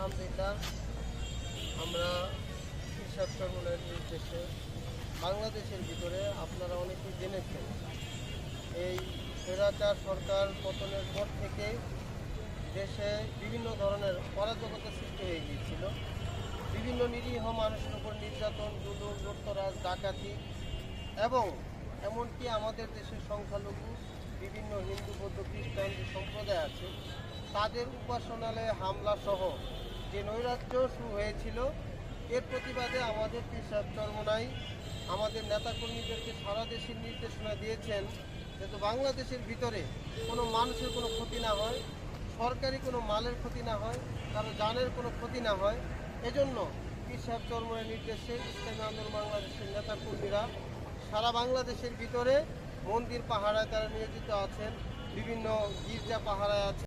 আলহামদুলিল্লাহ আমরা ঈশ্বর চরমনের নির্দেশে বাংলাদেশের ভিতরে আপনারা অনেকেই জেনেছেন এই স্বৈরাচার সরকার পতনের পর থেকে দেশে বিভিন্ন ধরনের অরাজকতা সৃষ্টি হয়ে গিয়েছিল। বিভিন্ন নিরীহ মানুষের উপর নির্যাতন, জুলুম, লুটতরাজ, ডাকাতি এবং এমনকি আমাদের দেশের সংখ্যালঘু বিভিন্ন হিন্দু, বৌদ্ধ, খ্রিস্টান যে সম্প্রদায় আছে তাদের উপাসনালয়ে হামলা সহ যে নৈরাজ্য শুরু হয়েছিল, এর প্রতিবাদে আমাদের পীর সাহেব চরমোনাই আমাদের নেতাকর্মীদেরকে সারা দেশের নির্দেশনা দিয়েছেন যাতে বাংলাদেশের ভিতরে কোনো মানুষের কোনো ক্ষতি না হয়, সরকারি কোনো মালের ক্ষতি না হয়, কারো জানের কোনো ক্ষতি না হয়। এজন্য পীর সাহেব চরমোনাইয়ের নির্দেশে ইসলামী আন্দোলন বাংলাদেশের নেতাকর্মীরা সারা বাংলাদেশের ভিতরে মন্দির পাহারায় তারা নিয়োজিত আছেন, বিভিন্ন গির্জা পাহারায় আছেন।